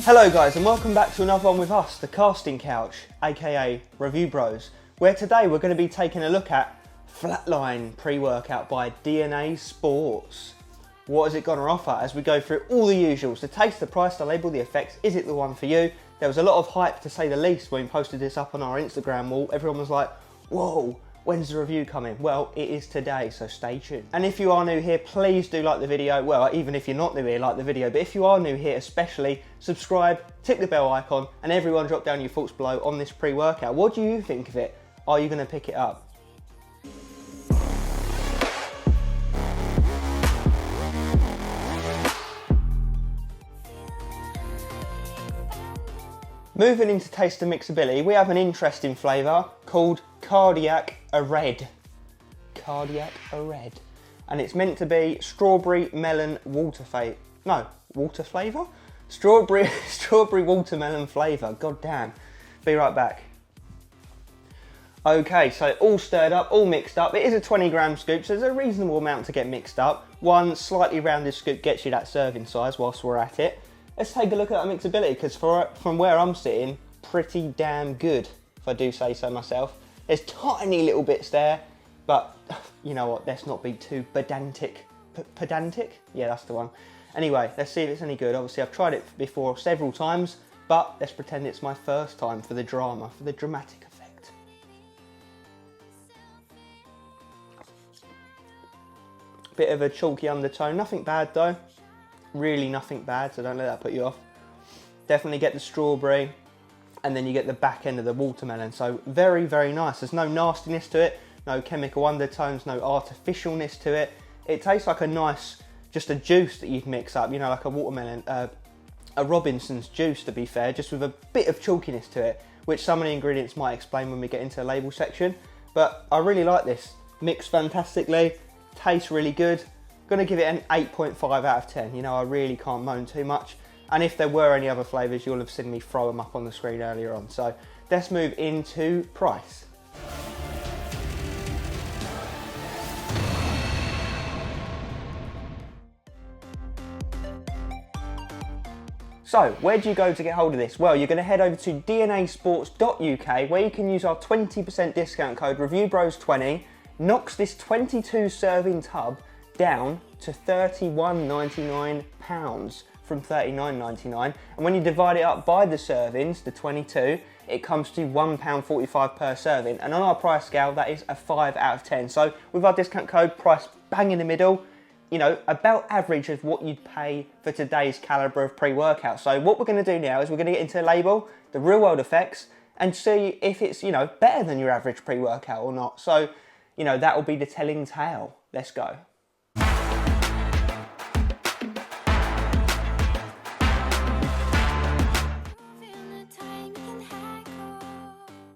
Hello guys, and welcome back to another one with us, the Casting Couch, aka Review Bros, where today we're going to be taking a look at Flatline pre-workout by DNA Sports. What has it got to offer as we go through all the usuals, the taste, the price, the label, the effects, is it the one for you? There was a lot of hype, to say the least, when we posted this up on our Instagram wall. Everyone was like, whoa, when's the review coming? Well, it is today, so stay tuned. And if you are new here, please do like the video. Well, even if you're not new here, like the video. But if you are new here especially, subscribe, tick the bell icon, and everyone drop down your thoughts below on this pre-workout. What do you think of it? Are you going to pick it up? Moving into taste and mixability, we have an interesting flavour called Cardiac Red. Cardiac Red. And it's meant to be strawberry melon water flavour? Strawberry watermelon flavour. God damn. Be right back. Okay, so all stirred up, all mixed up. It is a 20-gram scoop, so there's a reasonable amount to get mixed up. One slightly rounded scoop gets you that serving size whilst we're at it. Let's take a look at that mixability, because from where I'm sitting, pretty damn good, if I do say so myself. There's tiny little bits there, but you know what, let's not be too pedantic. Pedantic? Yeah, that's the one. Anyway, let's see if it's any good. Obviously, I've tried it before several times, but let's pretend it's my first time for the drama, for the dramatic effect. Bit of a chalky undertone, nothing bad though. Really nothing bad, so don't let that put you off. Definitely get the strawberry, and then you get the back end of the watermelon. So very, very nice. There's no nastiness to it, no chemical undertones, no artificialness to it. It tastes like a nice, just a juice that you'd mix up, you know, like a watermelon, a Robinson's juice, to be fair, just with a bit of chalkiness to it, which some of the ingredients might explain when we get into the label section. But I really like this. Mixed fantastically, tastes really good. Gonna give it an 8.5 out of 10. You know, I really can't moan too much. And if there were any other flavours, you'll have seen me throw them up on the screen earlier on. So let's move into price. So, where do you go to get hold of this? Well, you're going to head over to dnasports.uk, where you can use our 20% discount code ReviewBros20, knocks this 22 serving tub down to £31.99 from £39.99, and when you divide it up by the servings, the 22, it comes to £1.45 per serving, and on our price scale that is a 5 out of 10. So with our discount code, price bang in the middle, you know, about average of what you'd pay for today's calibre of pre-workout. So what we're going to do now is we're going to get into the label, the real world effects, and see if it's, you know, better than your average pre-workout or not. So, you know, that will be the telling tale. Let's go.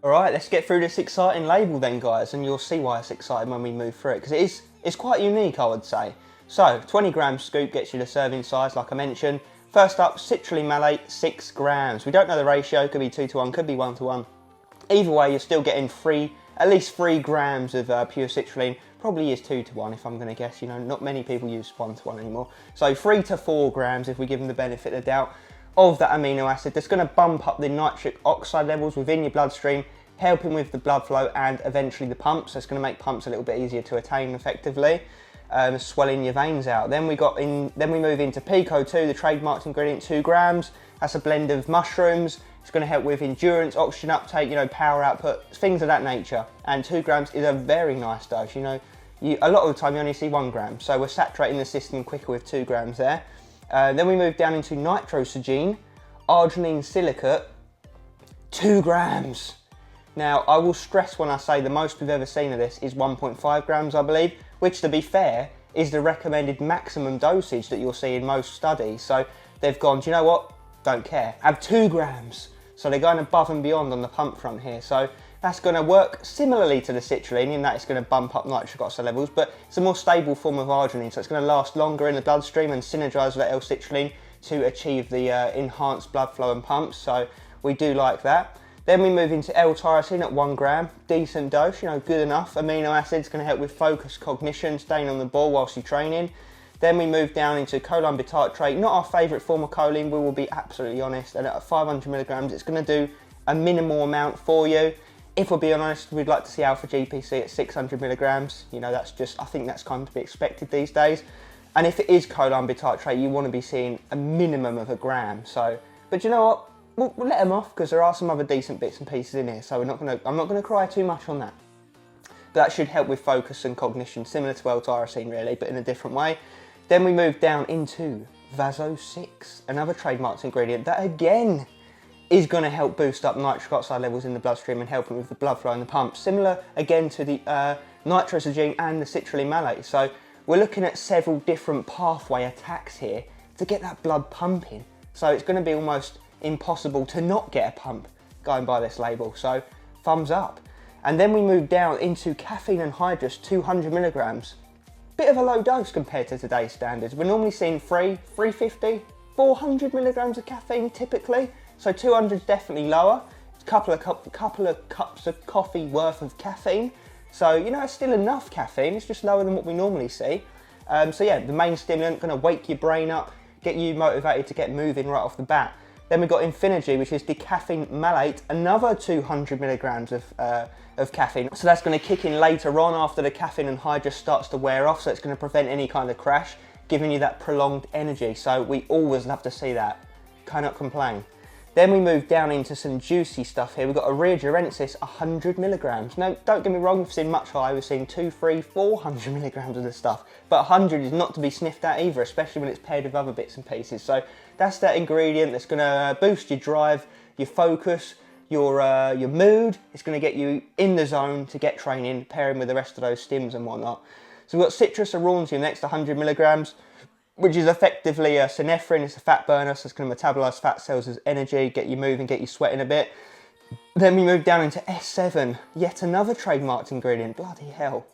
Alright, let's get through this exciting label then, guys, and you'll see why it's exciting when we move through it, because it's quite unique, I would say. So, 20-gram scoop gets you the serving size, like I mentioned. First up, citrulline malate, 6 grams. We don't know the ratio, could be 2 to 1, could be 1 to 1. Either way, you're still getting at least 3 grams of pure citrulline. Probably is 2 to 1 if I'm going to guess, you know, not many people use 1 to 1 anymore. So 3 to 4 grams if we give them the benefit of the doubt of that amino acid that's going to bump up the nitric oxide levels within your bloodstream, helping with the blood flow and eventually the pumps. So it's going to make pumps a little bit easier to attain effectively, swelling your veins out. Then we move into Pico 2, the trademarked ingredient, 2 grams. That's a blend of mushrooms. It's going to help with endurance, oxygen uptake, you know, power output, things of that nature. And 2 grams is a very nice dose. You know, a lot of the time you only see 1 gram. So we're saturating the system quicker with 2 grams there. Then we move down into nitrosogene, arginine silicate, 2 grams. Now, I will stress when I say the most we've ever seen of this is 1.5 grams, I believe, which, to be fair, is the recommended maximum dosage that you'll see in most studies. So they've gone, do you know what? Don't care. Have 2 grams. So they're going above and beyond on the pump front here. So that's going to work similarly to the citrulline in that it's going to bump up nitric oxide levels, but it's a more stable form of arginine, so it's going to last longer in the bloodstream and synergize with that L-citrulline to achieve the enhanced blood flow and pumps. So we do like that. Then we move into L-tyrosine at 1 gram, decent dose, you know, good enough. Amino acids can help with focus, cognition, staying on the ball whilst you're training. Then we move down into choline bitartrate, not our favourite form of choline, we will be absolutely honest, and at 500 milligrams it's going to do a minimal amount for you. If we're being honest, we'd like to see alpha GPC at 600 milligrams. You know, that's just, I think that's kind of to be expected these days. And if it is choline bitartrate, you want to be seeing a minimum of 1 gram. So, but you know what? We'll let them off because there are some other decent bits and pieces in here. So I'm not going to cry too much on that. But that should help with focus and cognition, similar to L-tyrosine really, but in a different way. Then we move down into Vaso-6, another trademarked ingredient that again is going to help boost up nitric oxide levels in the bloodstream and helping with the blood flow in the pump. Similar again to the nitrosogene and the citrulline malate. So we're looking at several different pathway attacks here to get that blood pumping. So it's going to be almost impossible to not get a pump going by this label. So thumbs up. And then we move down into caffeine anhydrous, 200 milligrams. Bit of a low dose compared to today's standards. We're normally seeing 350, 400 milligrams of caffeine typically. So 200 is definitely lower. It's a couple of cups of coffee worth of caffeine. So, you know, it's still enough caffeine. It's just lower than what we normally see. So yeah, the main stimulant, going to wake your brain up, get you motivated to get moving right off the bat. Then we've got Infinergy, which is decaffeine malate, another 200 milligrams of caffeine. So that's going to kick in later on after the caffeine anhydrous starts to wear off. So it's going to prevent any kind of crash, giving you that prolonged energy. So we always love to see that. Cannot complain. Then we move down into some juicy stuff here. We've got Urea Durensis, 100 milligrams. Now, don't get me wrong, we've seen much higher. We've seen 200, 300, 400 milligrams of this stuff. But 100 is not to be sniffed at either, especially when it's paired with other bits and pieces. So that's that ingredient that's going to boost your drive, your focus, your mood. It's going to get you in the zone to get training, pairing with the rest of those stims and whatnot. So we've got Citrus Aurantium next, 100 milligrams. Which is effectively a synephrine. It's a fat burner, so it's going to metabolize fat cells as energy, get you moving, get you sweating a bit. Then we move down into S7, yet another trademarked ingredient. Bloody hell,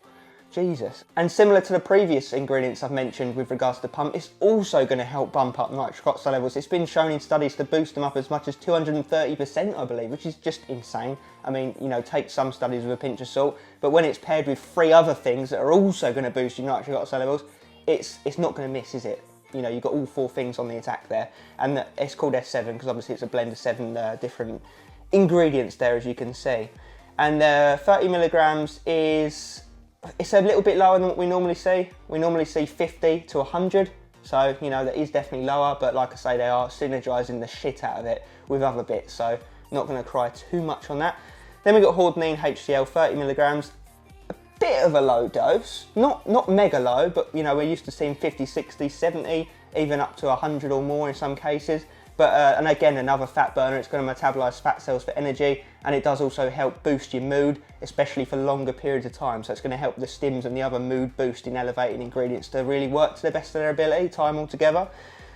Jesus. And similar to the previous ingredients I've mentioned with regards to pump, it's also going to help bump up nitric oxide levels. It's been shown in studies to boost them up as much as 230%, I believe, which is just insane. I mean, you know, take some studies with a pinch of salt, but when it's paired with 3 other things that are also going to boost your nitric oxide levels, it's not going to miss, is it? You know, you've got all 4 things on the attack there. And it's called S7 because obviously it's a blend of 7 different ingredients there, as you can see. And 30 milligrams it's a little bit lower than what we normally see. We normally see 50 to 100. So, you know, that is definitely lower, but like I say, they are synergizing the shit out of it with other bits. So not going to cry too much on that. Then we've got Hordenine HCl, 30 milligrams. Bit of a low dose, not mega low, but you know, we're used to seeing 50, 60, 70, even up to 100 or more in some cases. But and again, another fat burner. It's going to metabolize fat cells for energy, and it does also help boost your mood, especially for longer periods of time. So it's going to help the stims and the other mood boosting, elevating ingredients to really work to the best of their ability, tie them all together.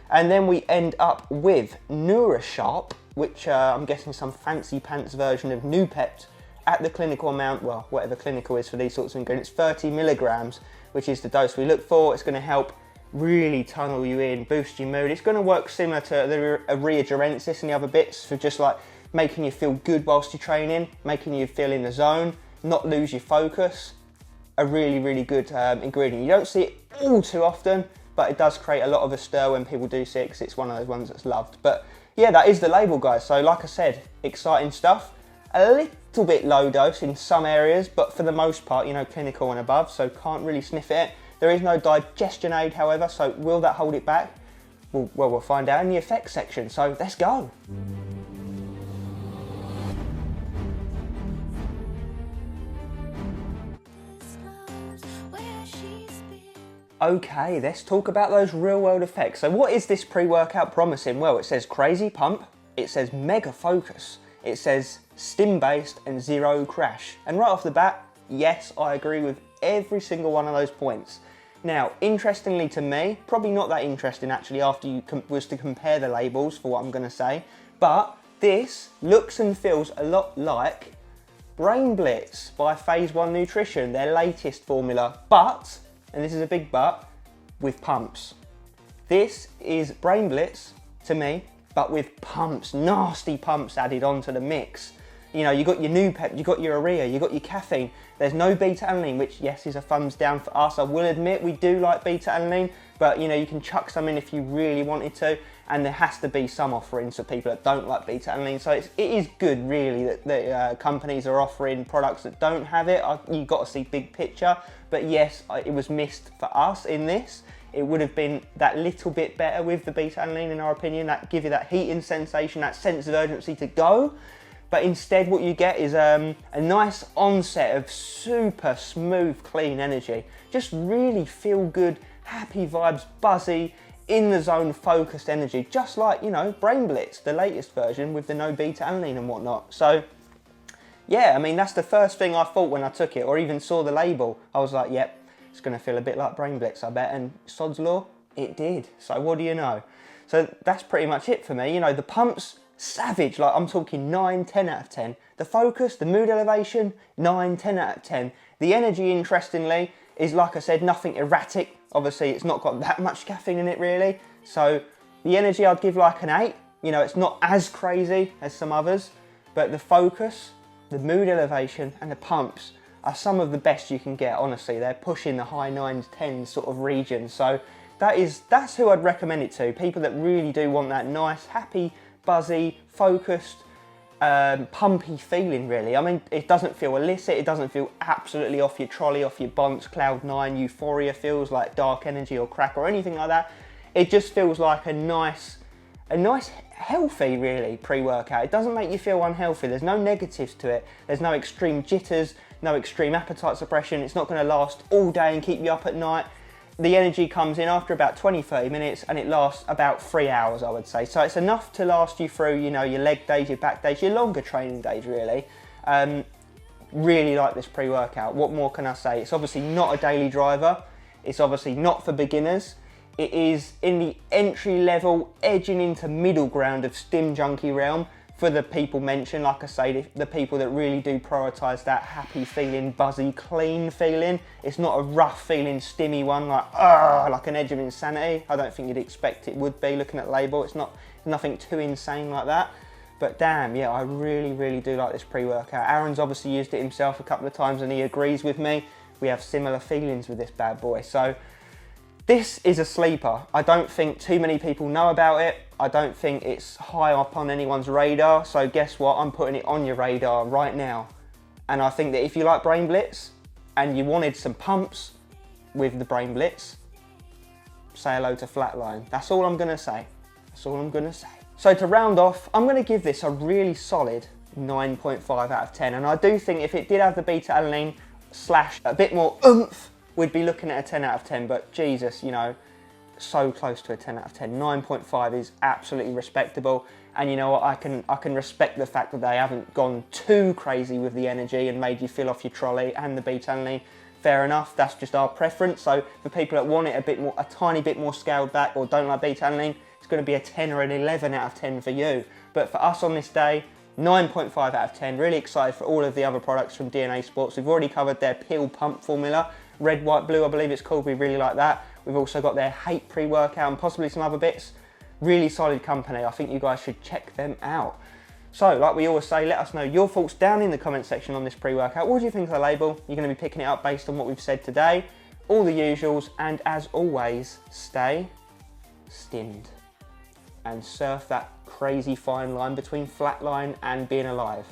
And then we end up with NeuroSharp, which I'm guessing some fancy pants version of Nupept. At the clinical amount, well, whatever clinical is for these sorts of ingredients, 30 milligrams, which is the dose we look for. It's going to help really tunnel you in, boost your mood. It's going to work similar to the Urea Durensis and the other bits for just like making you feel good whilst you're training, making you feel in the zone, not lose your focus. A really, really good ingredient. You don't see it all too often, but it does create a lot of a stir when people do see it because it's one of those ones that's loved. But yeah, that is the label, guys. So like I said, exciting stuff. A little bit low dose in some areas, but for the most part, you know, clinical and above, so can't really sniff it. There is no digestion aid, however, so will that hold it back? Well, we'll find out in the effects section, so let's go. Okay, let's talk about those real world effects. So what is this pre-workout promising? Well, it says crazy pump, it says mega focus, it says stim based and 0 crash. And right off the bat, yes, I agree with every single one of those points. Now, interestingly to me, probably not that interesting actually after you was to compare the labels for what I'm gonna say, but this looks and feels a lot like Brain Blitz by Phase 1 Nutrition, their latest formula, but, and this is a big but, with pumps. This is Brain Blitz, to me, but with pumps, nasty pumps added onto the mix. You know, you got your Nupep, you got your urea, you got your caffeine. There's no beta-alanine, which yes is a thumbs down for us. I will admit we do like beta-alanine, but you know, you can chuck some in if you really wanted to, and there has to be some offerings for people that don't like beta-alanine. So it is good really that companies are offering products that don't have it. You've got to see big picture, but yes, it was missed for us in this. It would have been that little bit better with the beta-alanine in our opinion, that give you that heating sensation, that sense of urgency to go. But instead what you get is a nice onset of super smooth, clean energy. Just really feel good, happy vibes, buzzy, in the zone, focused energy. Just like, you know, Brain Blitz, the latest version with the no beta-alanine and whatnot. So yeah, I mean, that's the first thing I thought when I took it, or even saw the label. I was like, yep, it's gonna feel a bit like Brain Blitz, I bet. And sod's law, it did. So what do you know? So that's pretty much it for me. You know, the pumps, savage, like I'm talking 9, 10 out of 10. The focus, the mood elevation, 9, 10 out of 10. The energy, interestingly, is, like I said, nothing erratic. Obviously, it's not got that much caffeine in it, really. So the energy, I'd give like an 8. You know, it's not as crazy as some others, but the focus, the mood elevation, and the pumps are some of the best you can get, honestly. They're pushing the high 9s, 10s sort of region. So that's who I'd recommend it to. People that really do want that nice, happy, buzzy, focused, pumpy feeling, really. I mean, it doesn't feel illicit, it doesn't feel absolutely off your trolley, off your bonce, cloud 9, euphoria feels like dark energy or crack or anything like that. It just feels like a nice, healthy, really, pre-workout. It doesn't make you feel unhealthy. There's no negatives to it. There's no extreme jitters, no extreme appetite suppression. It's not going to last all day and keep you up at night. The energy comes in after about 20-30 minutes and it lasts about 3 hours, I would say. So it's enough to last you through, you know, your leg days, your back days, your longer training days, really. Really like this pre-workout. What more can I say? It's obviously not a daily driver. It's obviously not for beginners. It is in the entry level, edging into middle ground of stim junkie realm for the people mentioned. Like I say, the people that really do prioritise that happy feeling, buzzy, clean feeling. It's not a rough feeling, stimmy one like an edge of insanity. I don't think you'd expect it would be looking at the label. It's nothing too insane like that. But damn, yeah, I really do like this pre-workout. Aaron's obviously used it himself a couple of times and he agrees with me. We have similar feelings with this bad boy. So this is a sleeper. I don't think too many people know about it. I don't think it's high up on anyone's radar. So guess what? I'm putting it on your radar right now. And I think that if you like Brain Blitz and you wanted some pumps with the Brain Blitz, say hello to Flatline. That's all I'm gonna say. That's all I'm gonna say. So to round off, I'm gonna give this a really solid 9.5 out of 10. And I do think if it did have the beta-alanine / a bit more oomph, we'd be looking at a 10 out of 10, but Jesus, you know, so close to a 10 out of 10. 9.5 is absolutely respectable. And you know what, I can respect the fact that they haven't gone too crazy with the energy and made you feel off your trolley and the beta-alanine. Fair enough, that's just our preference. So for people that want it a tiny bit more scaled back or don't like beta-alanine, it's gonna be a 10 or an 11 out of 10 for you. But for us on this day, 9.5 out of 10. Really excited for all of the other products from DNA Sports. We've already covered their pill pump formula. Red, white, blue, I believe it's called. We really like that. We've also got their hate pre-workout and possibly some other bits. Really solid company. I think you guys should check them out. So, like we always say, let us know your thoughts down in the comment section on this pre-workout. What do you think of the label? You're going to be picking it up based on what we've said today. All the usuals, and as always, stay stimmed and surf that crazy fine line between flatline and being alive.